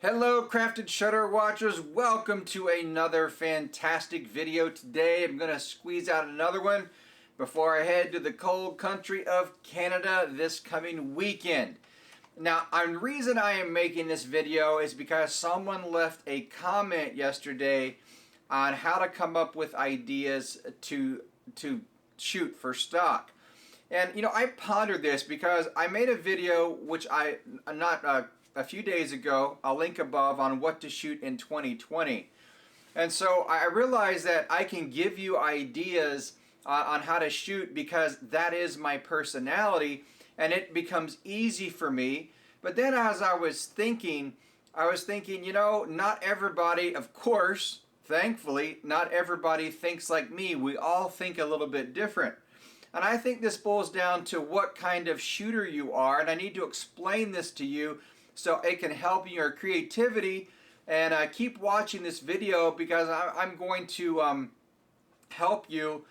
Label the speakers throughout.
Speaker 1: Hello crafted shutter watchers, welcome to another fantastic video. Today I'm going to squeeze out another one before I head to the cold country of Canada this coming weekend. Now the reason I am making this video is because someone left a comment yesterday on how to come up with ideas to shoot for stock. And I pondered this because I made a video which a few days ago, I'll link above, on what to shoot in 2020. And so I realized that I can give you ideas on how to shoot because that is my personality and it becomes easy for me. But then as I was thinking, not everybody, of course, thankfully, not everybody thinks like me. We all think a little bit different. And I think this boils down to what kind of shooter you are, and I need to explain this to you so it can help your creativity. And keep watching this video because I'm going to help you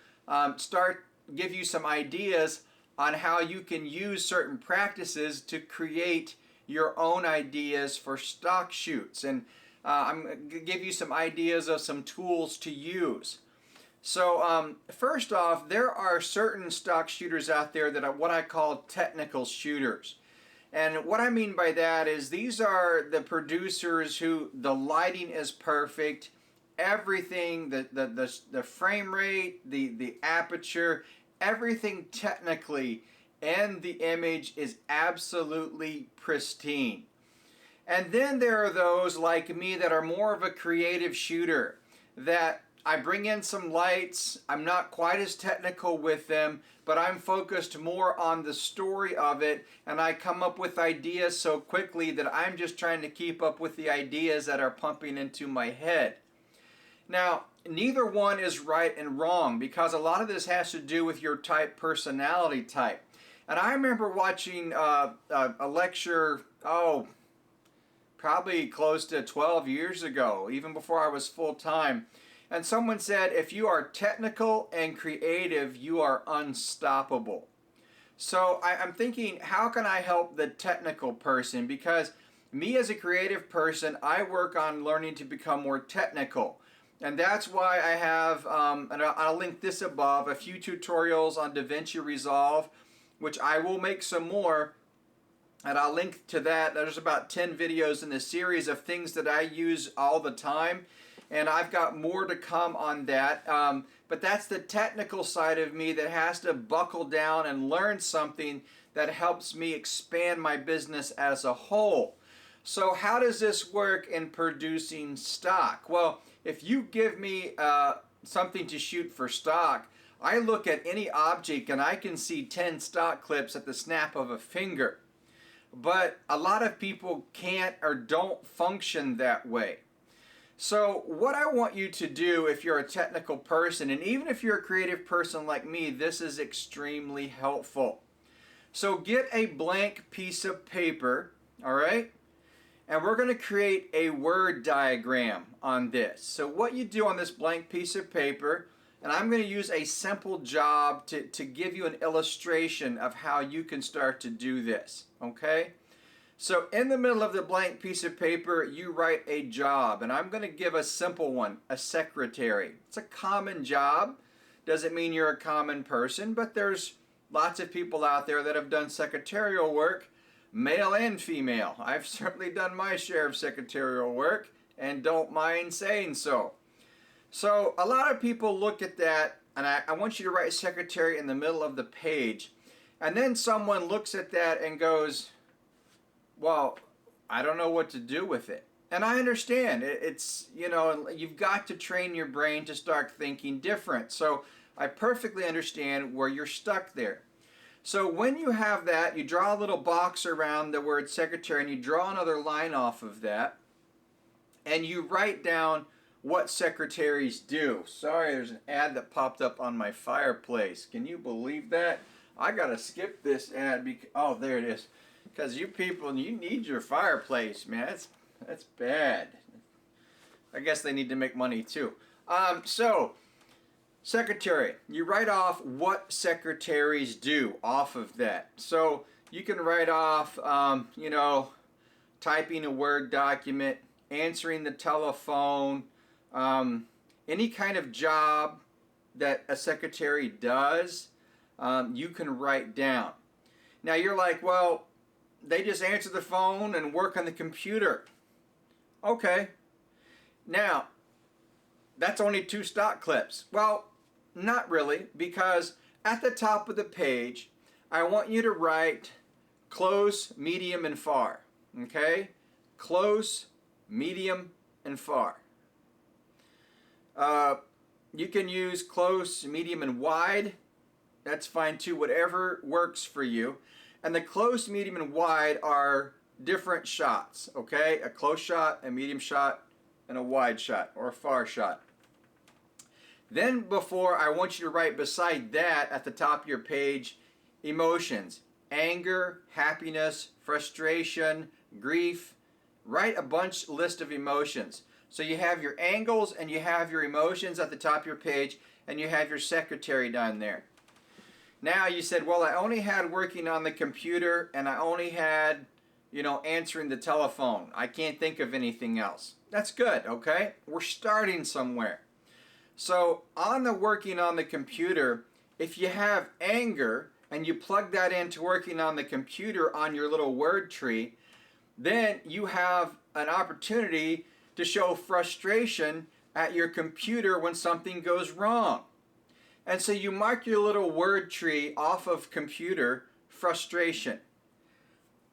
Speaker 1: give you some ideas on how you can use certain practices to create your own ideas for stock shoots. And I'm going to give you some ideas of some tools to use. So first off, there are certain stock shooters out there that are what I call technical shooters. And what I mean by that is these are the producers who the lighting is perfect, everything, the frame rate, the aperture, everything technically and the image is absolutely pristine. And then there are those like me that are more of a creative shooter, that I bring in some lights, I'm not quite as technical with them, but I'm focused more on the story of it, and I come up with ideas so quickly that I'm just trying to keep up with the ideas that are pumping into my head. Now, neither one is right and wrong because a lot of this has to do with your personality type. And I remember watching a lecture, probably close to 12 years ago, even before I was full-time. And someone said, if you are technical and creative, you are unstoppable. So I'm thinking, how can I help the technical person? Because me as a creative person, I work on learning to become more technical. And that's why I have, and I'll link this above, a few tutorials on DaVinci Resolve, which I will make some more. And I'll link to that. There's about 10 videos in this series of things that I use all the time. And I've got more to come on that. But that's the technical side of me that has to buckle down and learn something that helps me expand my business as a whole. So how does this work in producing stock? Well, if you give me something to shoot for stock, I look at any object and I can see 10 stock clips at the snap of a finger. But a lot of people can't or don't function that way. So what I want you to do if you're a technical person, and even if you're a creative person like me, this is extremely helpful. So get a blank piece of paper, all right? And we're going to create a word diagram on this. So what you do on this blank piece of paper, and I'm going to use a simple job to give you an illustration of how you can start to do this, okay? So in the middle of the blank piece of paper, you write a job, and I'm going to give a simple one, a secretary. It's a common job. Doesn't mean you're a common person, but there's lots of people out there that have done secretarial work, male and female. I've certainly done my share of secretarial work and don't mind saying so. So a lot of people look at that, and I want you to write secretary in the middle of the page, and then someone looks at that and goes, well, I don't know what to do with it. And I understand. It's, you've got to train your brain to start thinking different. So I perfectly understand where you're stuck there. So when you have that, you draw a little box around the word secretary and you draw another line off of that. And you write down what secretaries do. Sorry, there's an ad that popped up on my fireplace. Can you believe that? I gotta skip this ad because, oh, there it is. Because you people, you need your fireplace, man. That's bad. I guess they need to make money too. So, secretary. You write off what secretaries do off of that. So, you can write off, typing a Word document, answering the telephone, any kind of job that a secretary does, you can write down. Now you're like, well, they just answer the phone and work on the computer. Okay. Now, that's only 2 stock clips. Well, not really, because at the top of the page, I want you to write close, medium, and far. Okay? Close, medium, and far. You can use close, medium, and wide. That's fine too, whatever works for you. And the close, medium, and wide are different shots, okay? A close shot, a medium shot, and a wide shot, or a far shot. Then before, I want you to write beside that at the top of your page, emotions. Anger, happiness, frustration, grief. Write a list of emotions. So you have your angles and you have your emotions at the top of your page, and you have your secretary down there. Now you said, well, I only had working on the computer, and I only had, answering the telephone. I can't think of anything else. That's good, okay? We're starting somewhere. So on the working on the computer, if you have anger and you plug that into working on the computer on your little word tree, then you have an opportunity to show frustration at your computer when something goes wrong. And so you mark your little word tree off of computer frustration.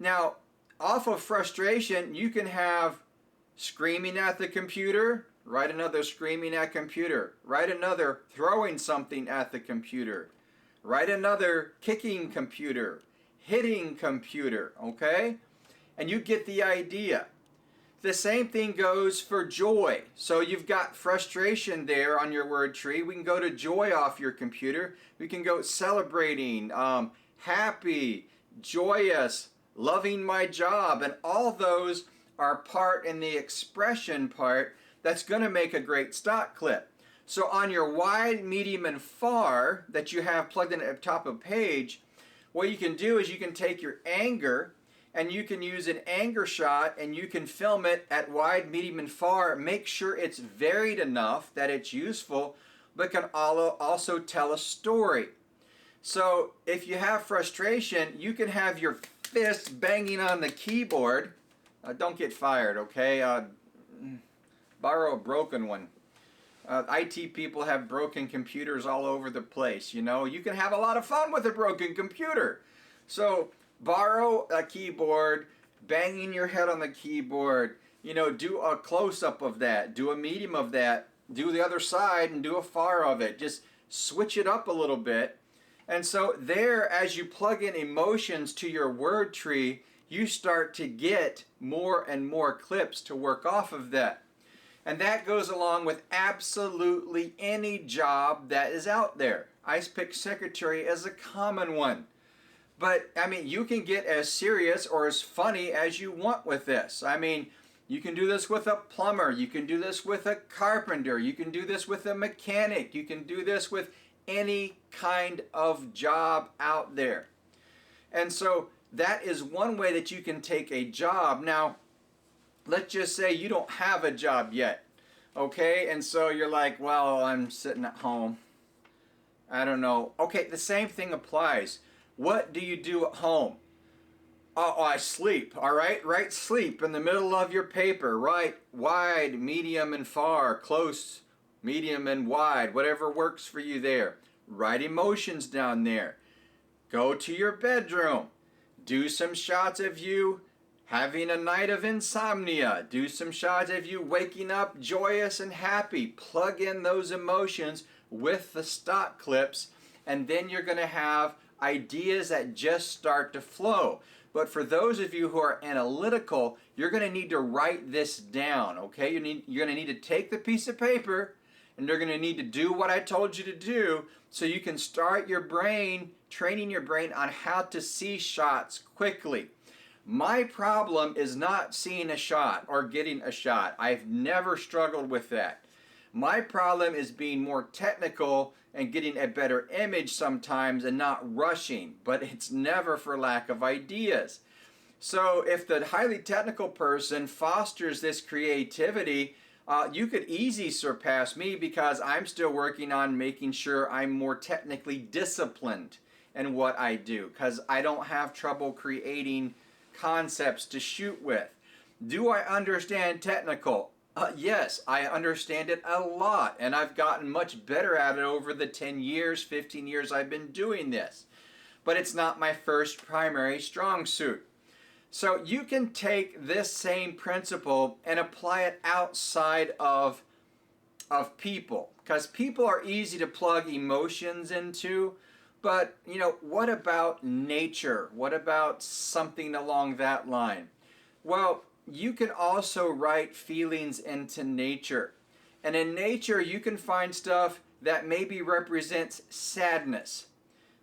Speaker 1: Now, off of frustration, you can have screaming at the computer, write another screaming at computer, write another throwing something at the computer, write another kicking computer, hitting computer, okay? And you get the idea. The same thing goes for joy. So you've got frustration there on your word tree. We can go to joy off your computer. We can go celebrating, happy, joyous, loving my job. And all those are part in the expression part that's going to make a great stock clip. So on your wide, medium, and far that you have plugged in at the top of the page, what you can do is you can take your anger and you can use an anger shot and you can film it at wide, medium, and far. Make sure it's varied enough that it's useful, but can also tell a story. So if you have frustration, you can have your fist banging on the keyboard. Don't get fired, okay? Borrow a broken one. IT people have broken computers all over the place, You can have a lot of fun with a broken computer. So borrow a keyboard, banging your head on the keyboard, do a close-up of that, do a medium of that, do the other side and do a far of it. Just switch it up a little bit. And so there, as you plug in emotions to your word tree, you start to get more and more clips to work off of that. And that goes along with absolutely any job that is out there. Ice pick secretary is a common one. But, you can get as serious or as funny as you want with this. You can do this with a plumber. You can do this with a carpenter. You can do this with a mechanic. You can do this with any kind of job out there. And so that is one way that you can take a job. Now, let's just say you don't have a job yet, okay? And so you're like, well, I'm sitting at home. I don't know. Okay, the same thing applies. What do you do at home? Oh, I sleep, all right? Write sleep in the middle of your paper. Write wide, medium, and far, close, medium, and wide, whatever works for you there. Write emotions down there. Go to your bedroom. Do some shots of you having a night of insomnia. Do some shots of you waking up joyous and happy. Plug in those emotions with the stock clips, and then you're going to have ideas that just start to flow. But for those of you who are analytical, you're going to need to write this down, okay? You're going to need to take the piece of paper, and you're going to need to do what I told you to do so you can start your brain, training your brain on how to see shots quickly. My problem is not seeing a shot or getting a shot. I've never struggled with that. My problem is being more technical and getting a better image sometimes and not rushing, but it's never for lack of ideas. So if the highly technical person fosters this creativity, you could easily surpass me because I'm still working on making sure I'm more technically disciplined in what I do, because I don't have trouble creating concepts to shoot with. Do I understand technical? Yes, I understand it a lot, and I've gotten much better at it over the 10 years, 15 years I've been doing this. But it's not my first primary strong suit. So you can take this same principle and apply it outside of people, because people are easy to plug emotions into. But what about nature? What about something along that line? Well, you can also write feelings into nature. And in nature, you can find stuff that maybe represents sadness.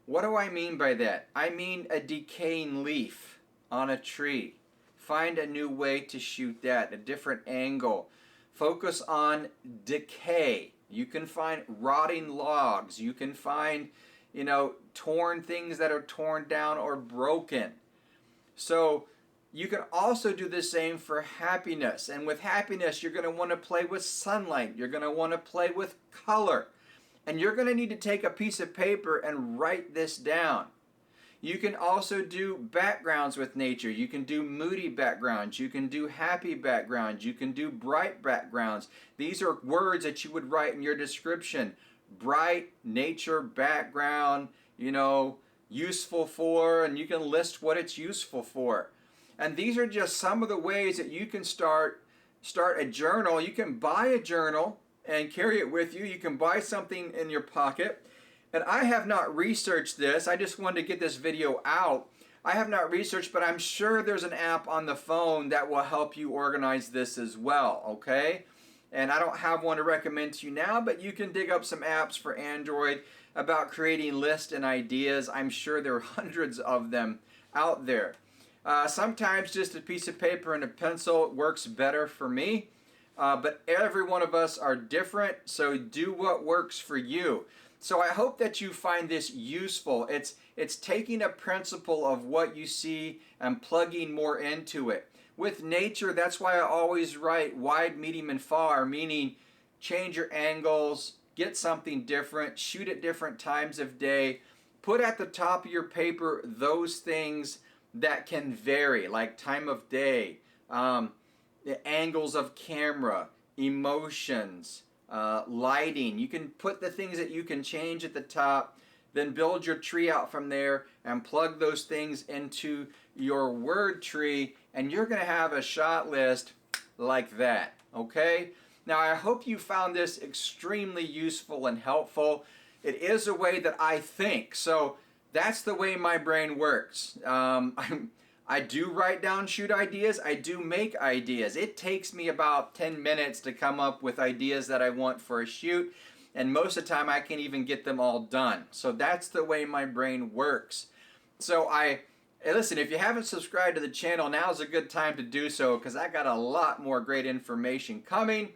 Speaker 1: What do I mean by that? I mean a decaying leaf on a tree. Find a new way to shoot that, a different angle. Focus on decay. You can find rotting logs. You can find, torn things that are torn down or broken. So you can also do the same for happiness. And with happiness, you're going to want to play with sunlight. You're going to want to play with color. And you're going to need to take a piece of paper and write this down. You can also do backgrounds with nature. You can do moody backgrounds. You can do happy backgrounds. You can do bright backgrounds. These are words that you would write in your description. Bright, nature, background, useful for, and you can list what it's useful for. And these are just some of the ways that you can start a journal. You can buy a journal and carry it with you. You can buy something in your pocket. And I have not researched this. I just wanted to get this video out. I have not researched, but I'm sure there's an app on the phone that will help you organize this as well, okay? And I don't have one to recommend to you now, but you can dig up some apps for Android about creating lists and ideas. I'm sure there are hundreds of them out there. Sometimes just a piece of paper and a pencil works better for me, but every one of us are different, so do what works for you. So I hope that you find this useful. It's taking a principle of what you see and plugging more into it. With nature, that's why I always write wide, medium, and far, meaning change your angles, get something different, shoot at different times of day. Put at the top of your paper those things that can vary, like time of day, the angles of camera, emotions, lighting. You can put the things that you can change at the top, then build your tree out from there and plug those things into your word tree, and you're going to have a shot list like that, okay? Now, I hope you found this extremely useful and helpful. It is a way that I think, so that's the way my brain works. I do write down shoot ideas. I do make ideas. It takes me about 10 minutes to come up with ideas that I want for a shoot, and most of the time I can't even get them all done. So that's the way my brain works. So listen, if you haven't subscribed to the channel, now's a good time to do so, because I got a lot more great information coming.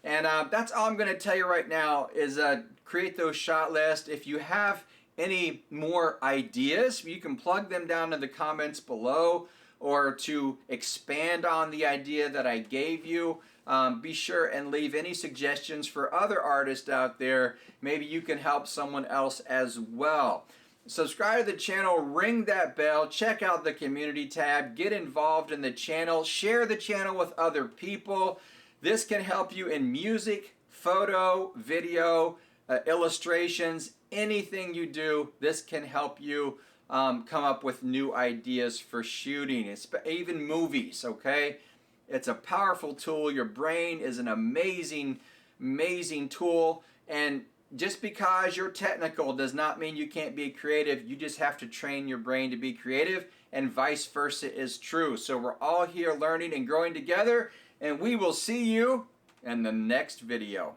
Speaker 1: And that's all I'm going to tell you right now is create those shot lists. If you have any more ideas, you can plug them down in the comments below, or to expand on the idea that I gave you. Be sure and leave any suggestions for other artists out there. Maybe you can help someone else as well. Subscribe to the channel, ring that bell, check out the community tab, get involved in the channel, share the channel with other people. This can help you in music, photo, video, illustrations, anything you do. This can help you come up with new ideas for shooting, even movies, okay? It's a powerful tool. Your brain is an amazing, amazing tool. And just because you're technical does not mean you can't be creative. You just have to train your brain to be creative, and vice versa is true. So we're all here learning and growing together, and we will see you in the next video.